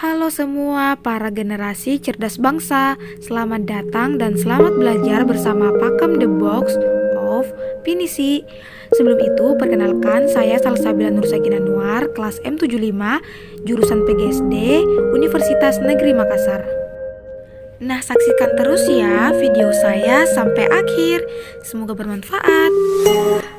Halo semua para generasi cerdas bangsa, selamat datang dan selamat belajar bersama Pakem The Box of Pinisi. Sebelum itu, perkenalkan saya Salsabila Nursakina Anwar, kelas M75, jurusan PGSD, Universitas Negeri Makassar. Nah, saksikan terus ya video saya sampai akhir. Semoga bermanfaat.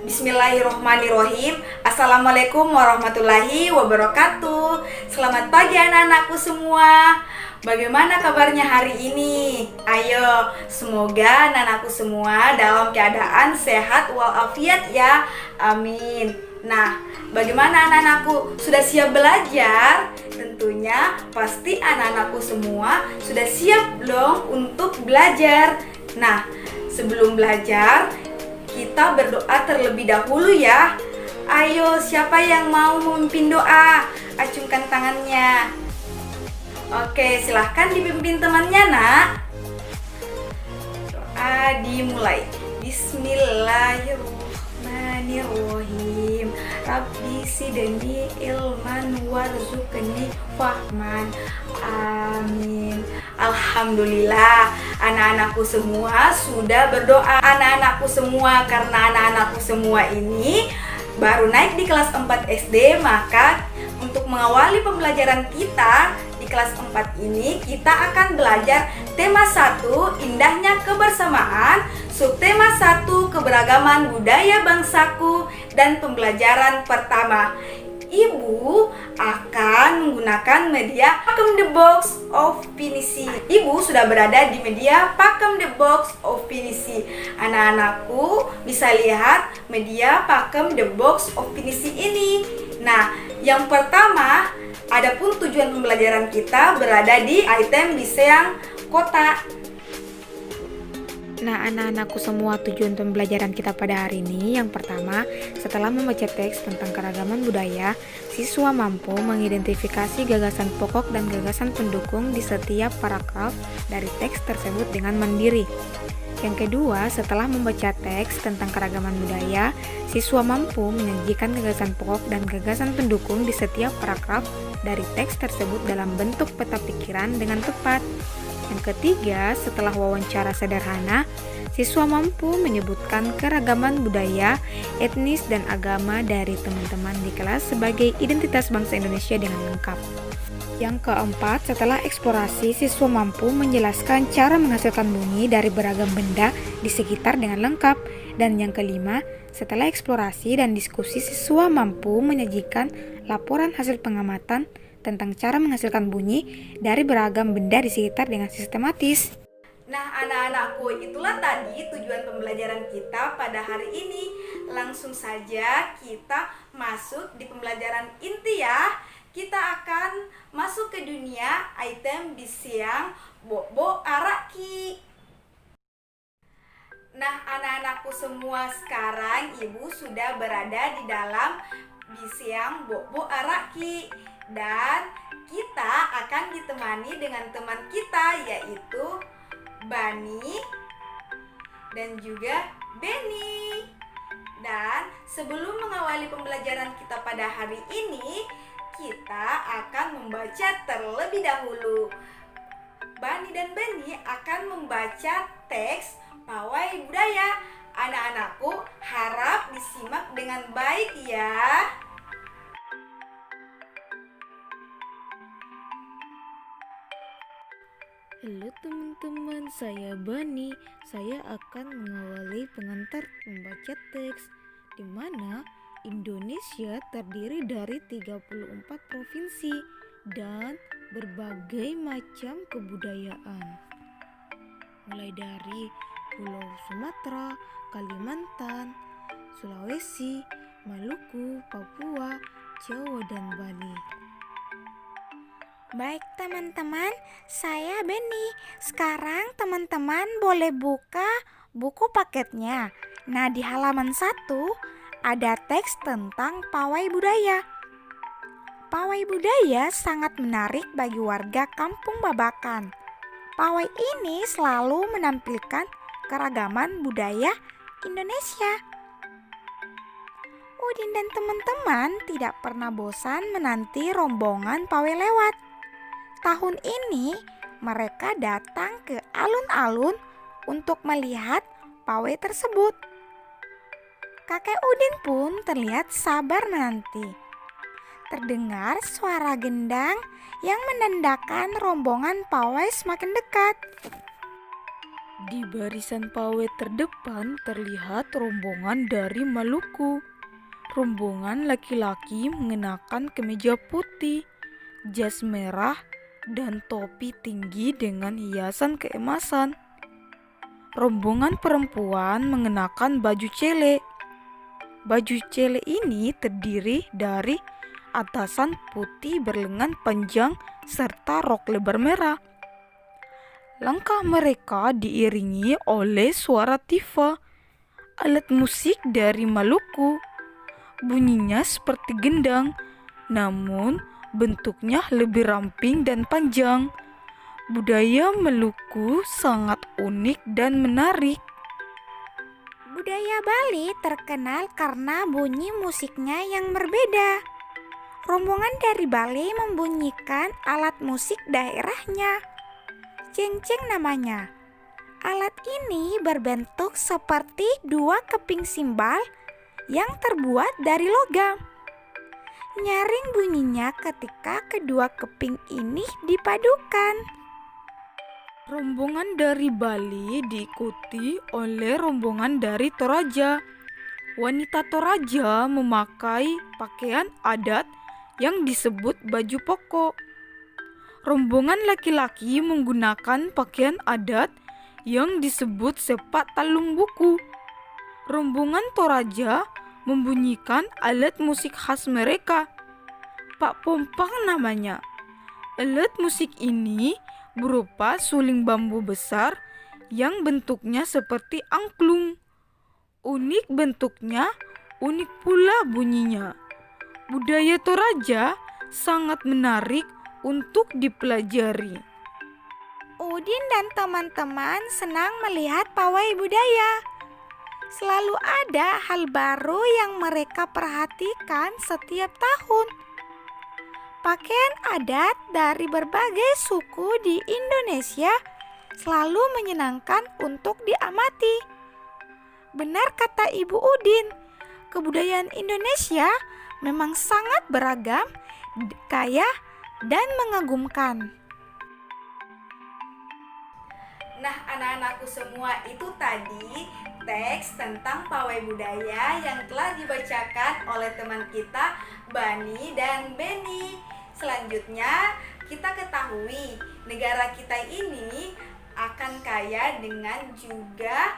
Bismillahirrohmanirrohim. Assalamualaikum warahmatullahi wabarakatuh. Selamat pagi anak-anakku semua. Bagaimana kabarnya hari ini? Ayo, semoga anak-anakku semua dalam keadaan sehat walafiat ya. Amin. Nah, bagaimana anak-anakku? Sudah siap belajar? Tentunya pasti anak-anakku semua sudah siap dong untuk belajar. Nah, sebelum belajar, kita berdoa terlebih dahulu ya. Ayo, siapa yang mau memimpin doa? Acungkan tangannya. Oke, silahkan dipimpin temannya, nak. Doa dimulai. Bismillahirrahmanirrahim. Rabbi sidni ilman warzuqni fahman. Amin. Alhamdulillah, anak-anakku semua sudah berdoa. Anak-anakku semua, karena anak-anakku semua ini baru naik di kelas 4 SD, maka untuk mengawali pembelajaran kita di kelas 4 ini, kita akan belajar tema 1, indahnya kebersamaan, subtema 1, keberagaman budaya bangsaku, dan pembelajaran pertama. Ibu akan menggunakan media Pakem The Box of Pinisi. Ibu sudah berada di media Pakem The Box of Pinisi. Anak-anakku bisa lihat media Pakem The Box of Pinisi ini. Nah, yang pertama, adapun tujuan pembelajaran kita berada di item Biseang Kota. Nah, anak-anakku semua, tujuan pembelajaran kita pada hari ini yang pertama, setelah membaca teks tentang keragaman budaya, siswa mampu mengidentifikasi gagasan pokok dan gagasan pendukung di setiap paragraf dari teks tersebut dengan mandiri. Yang kedua, setelah membaca teks tentang keragaman budaya, siswa mampu menyajikan gagasan pokok dan gagasan pendukung di setiap paragraf dari teks tersebut dalam bentuk peta pikiran dengan tepat. Yang ketiga, setelah wawancara sederhana, siswa mampu menyebutkan keragaman budaya, etnis, dan agama dari teman-teman di kelas sebagai identitas bangsa Indonesia dengan lengkap. Yang keempat, setelah eksplorasi, siswa mampu menjelaskan cara menghasilkan bunyi dari beragam benda di sekitar dengan lengkap. Dan yang kelima, setelah eksplorasi dan diskusi, siswa mampu menyajikan laporan hasil pengamatan tentang cara menghasilkan bunyi dari beragam benda di sekitar dengan sistematis. Nah, anak-anakku, itulah tadi tujuan pembelajaran kita pada hari ini. Langsung saja kita masuk di pembelajaran inti ya. Kita akan masuk ke dunia item Biseang Bobo Araki. Nah, anak-anakku semua, sekarang ibu sudah berada di dalam Biseang Bobo Araki. Dan kita akan ditemani dengan teman kita, yaitu Bani dan juga Beni. Dan sebelum mengawali pembelajaran kita pada hari ini, kita akan membaca terlebih dahulu. Bani dan Beni akan membaca teks Pawai Budaya. Anak-anakku, harap disimak dengan baik ya. Halo teman-teman, saya Bani. Saya akan mengawali pengantar membaca teks, di mana Indonesia terdiri dari 34 provinsi dan berbagai macam kebudayaan. Mulai dari Pulau Sumatera, Kalimantan, Sulawesi, Maluku, Papua, Jawa, dan Bali. Baik teman-teman, saya Beni. Sekarang teman-teman boleh buka buku paketnya. Nah, di halaman 1 ada teks tentang pawai budaya. Pawai budaya sangat menarik bagi warga Kampung Babakan. Pawai ini selalu menampilkan keragaman budaya Indonesia. Udin dan teman-teman tidak pernah bosan menanti rombongan pawai lewat. Tahun ini mereka datang ke alun-alun untuk melihat pawai tersebut. Kakek Udin pun terlihat sabar menanti. Terdengar suara gendang yang menandakan rombongan pawai semakin dekat. Di barisan pawai terdepan terlihat rombongan dari Maluku. Rombongan laki-laki mengenakan kemeja putih, jas merah, dan topi tinggi dengan hiasan keemasan. Rombongan perempuan mengenakan baju cele. Baju cele ini terdiri dari atasan putih berlengan panjang serta rok lebar merah. Langkah mereka diiringi oleh suara tifa, alat musik dari Maluku. Bunyinya seperti gendang, namun bentuknya lebih ramping dan panjang. Budaya Maluku sangat unik dan menarik. Budaya Bali terkenal karena bunyi musiknya yang berbeda. Rombongan dari Bali membunyikan alat musik daerahnya. Cengceng namanya. Alat ini berbentuk seperti dua keping simbal yang terbuat dari logam. Nyaring bunyinya ketika kedua keping ini dipadukan. Rombongan dari Bali diikuti oleh rombongan dari Toraja. Wanita Toraja memakai pakaian adat yang disebut baju pokok. Rombongan laki-laki menggunakan pakaian adat yang disebut sepak talung buku. Rombongan Toraja membunyikan alat musik khas mereka, Pak Pompang namanya. Alat musik ini berupa suling bambu besar yang bentuknya seperti angklung. Unik bentuknya, unik pula bunyinya. Budaya Toraja sangat menarik untuk dipelajari. Udin dan teman-teman senang melihat pawai budaya. Selalu ada hal baru yang mereka perhatikan setiap tahun. Pakaian adat dari berbagai suku di Indonesia selalu menyenangkan untuk diamati. Benar kata Ibu Udin, kebudayaan Indonesia memang sangat beragam, kaya, dan mengagumkan. Nah, anak-anakku semua, itu tadi teks tentang pawai budaya yang telah dibacakan oleh teman kita Bani dan Beni. Selanjutnya kita ketahui negara kita ini akan kaya dengan juga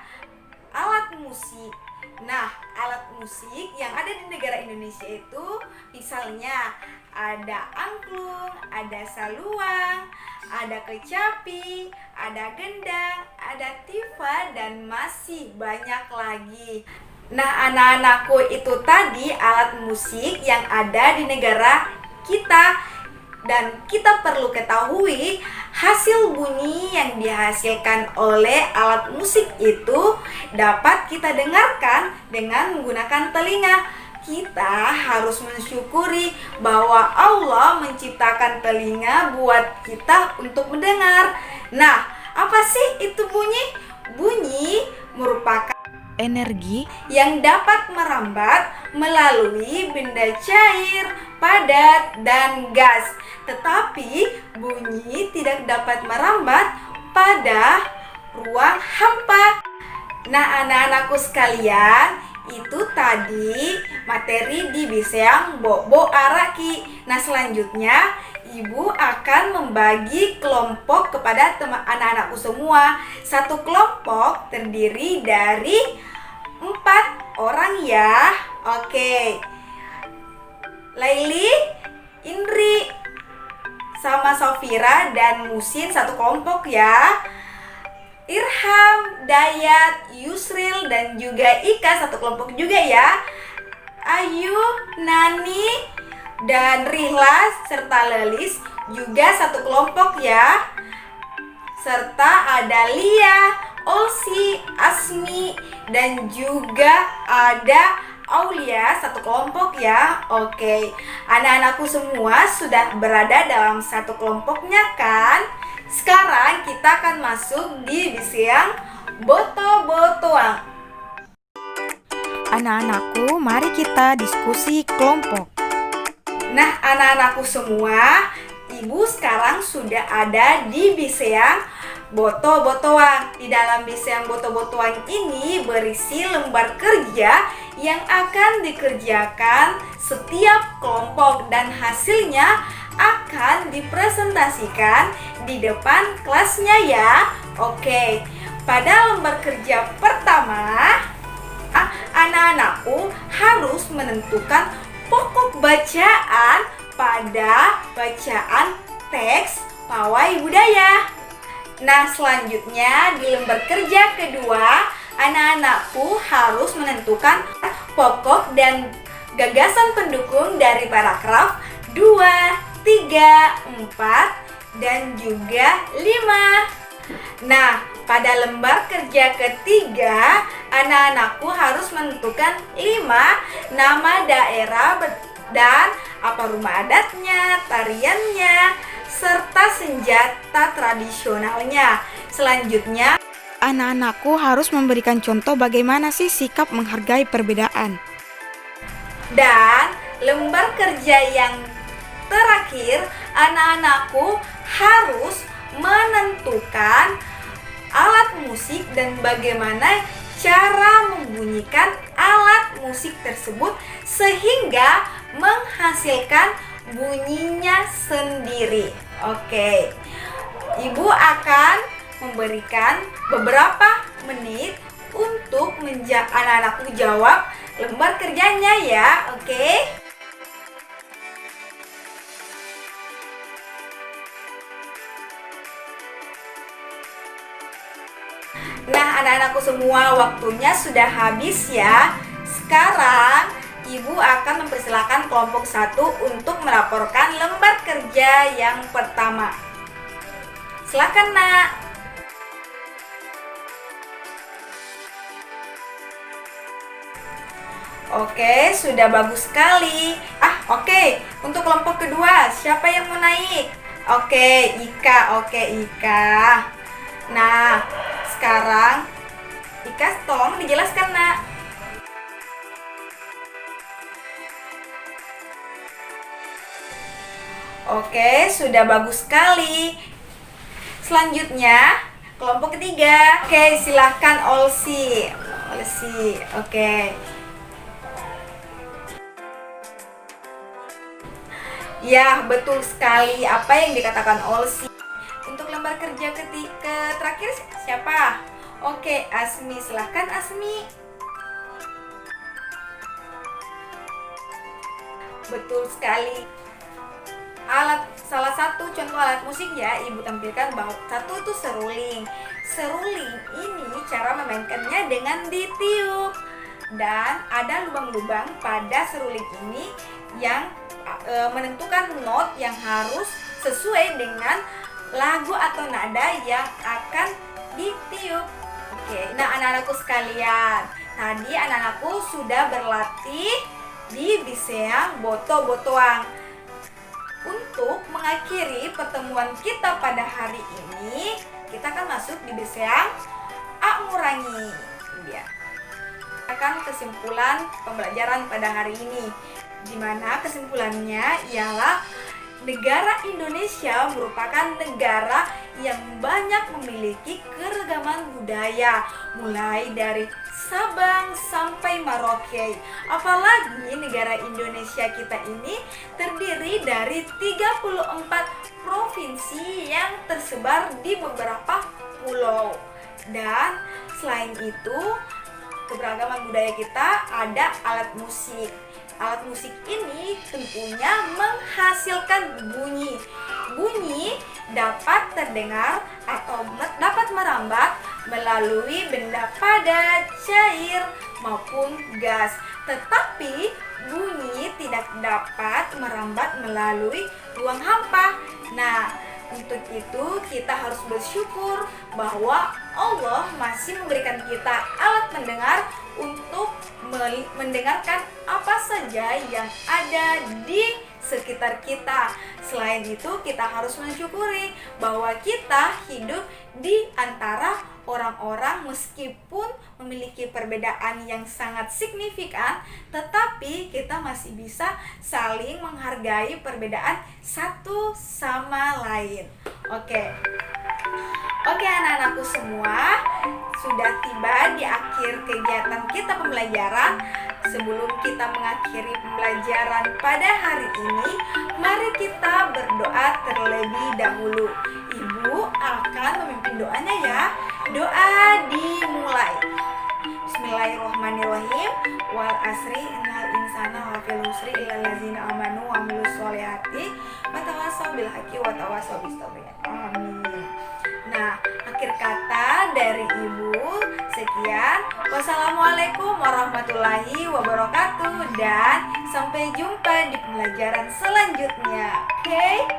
alat musik. Nah, alat musik yang ada di negara Indonesia itu misalnya ada angklung, ada saluang, ada kecapi, ada gendang, ada tifa, dan masih banyak lagi. Nah, anak-anakku, itu tadi alat musik yang ada di negara kita. Dan kita perlu ketahui hasil bunyi yang dihasilkan oleh alat musik itu dapat kita dengarkan dengan menggunakan telinga. Kita harus mensyukuri bahwa Allah menciptakan telinga buat kita untuk mendengar. Nah, apa sih itu bunyi? Bunyi merupakan Energi yang dapat merambat melalui benda cair, padat, dan gas. Tetapi bunyi tidak dapat merambat pada ruang hampa. Nah, anak-anakku sekalian, itu tadi materi di Biseang Bobo Araki. Nah, selanjutnya Ibu akan membagi kelompok kepada anak-anakku semua. Satu kelompok terdiri dari 4 orang ya. Oke. Laili, Indri, sama Sofira dan Musin satu kelompok ya. Irham, Dayat, Yusril, dan juga Ika satu kelompok juga ya. Ayu, Nani, dan Rihlas serta Lelis juga satu kelompok ya. Serta ada Lia, Olsi, Asmi, dan juga ada Aulia, satu kelompok ya. Oke, anak-anakku semua sudah berada dalam satu kelompoknya kan? Sekarang kita akan masuk di bisiang boto-botoang. Anak-anakku, mari kita diskusi kelompok. Nah, anak-anakku semua, ibu sekarang sudah ada di bisiang boto-botoang. Di dalam bisiang boto-botoang ini berisi lembar kerja yang akan dikerjakan setiap kelompok dan hasilnya akan dipresentasikan di depan kelasnya ya. Oke, pada lembar kerja pertama, anak-anakku harus menentukan pokok bacaan pada bacaan teks pawai budaya. Nah, selanjutnya di lembar kerja kedua, anak-anakku harus menentukan pokok dan gagasan pendukung dari paragraf 2, 3, 4, dan juga 5. Nah, pada lembar kerja ketiga, anak-anakku harus menentukan 5 nama daerah dan apa rumah adatnya, tariannya, serta senjata tradisionalnya. Selanjutnya, Anak-anakku harus memberikan contoh bagaimana sih sikap menghargai perbedaan. dan lembar kerja yang terakhir, anak-anakku harus menentukan alat musik dan bagaimana cara membunyikan alat musik tersebut sehingga menghasilkan bunyinya sendiri. Oke, ibu akan memberikan beberapa menit untuk anak-anakku jawab lembar kerjanya ya. Oke. Nah, anak-anakku semua, waktunya sudah habis ya. Sekarang ibu akan mempersilahkan kelompok 1 untuk melaporkan lembar kerja yang pertama. Silakan, Nak. Oke, sudah bagus sekali. Oke. Untuk kelompok kedua, siapa yang mau naik? Oke, Ika. Nah, sekarang Ika tolong dijelaskan, Nak. Oke, sudah bagus sekali. Selanjutnya, kelompok ketiga. Oke, silahkan Olsi. Oke. Ya, betul sekali apa yang dikatakan Olsi. Untuk lembar kerja terakhir siapa? Oke, Asmi. Silahkan Asmi. Betul sekali. Salah satu contoh alat musik ya, ibu tampilkan bahwa satu itu seruling. Seruling ini cara memainkannya dengan ditiup. Dan ada lubang-lubang pada seruling ini yang menentukan not yang harus sesuai dengan lagu atau nada yang akan ditiup. Oke, nah anak-anakku sekalian, tadi anak-anakku sudah berlatih di bisiang boto-botoang. Untuk mengakhiri pertemuan kita pada hari ini, kita akan masuk di bisiang A-ngurangi. Ya. Akan kesimpulan pembelajaran pada hari ini, di mana kesimpulannya ialah negara Indonesia merupakan negara yang banyak memiliki keragaman budaya, mulai dari Sabang sampai Merauke. Apalagi negara Indonesia kita ini terdiri dari 34 provinsi yang tersebar di beberapa pulau. Dan selain itu, keberagaman budaya kita ada alat musik. Alat musik ini tentunya menghasilkan bunyi. Bunyi dapat terdengar atau dapat merambat melalui benda padat, cair, maupun gas. Tetapi bunyi tidak dapat merambat melalui ruang hampa. Nah, untuk itu kita harus bersyukur bahwa Allah masih memberikan kita alat mendengar untuk mendengarkan apa saja yang ada di sekitar kita. Selain itu, kita harus mensyukuri bahwa kita hidup di antara orang-orang meskipun memiliki perbedaan yang sangat signifikan, tetapi kita masih bisa saling menghargai perbedaan satu sama lain. Oke anak-anakku semua, sudah tiba di akhir kegiatan kita pembelajaran. Sebelum kita mengakhiri pembelajaran pada hari ini, mari kita berdoa terlebih dahulu. Ibu akan memimpin doanya ya. Doa dimulai. Bismillahirrahmanirrahim. Wal asri innal insana lafil husri illal ladzina amanu wa amilus sholihati wa tawassaw bil haqqi wa tawassaw bis sabr. Amin. Nah, akhir kata dari Ibu sekian. Wassalamualaikum warahmatullahi wabarakatuh dan sampai jumpa di pembelajaran selanjutnya. Oke?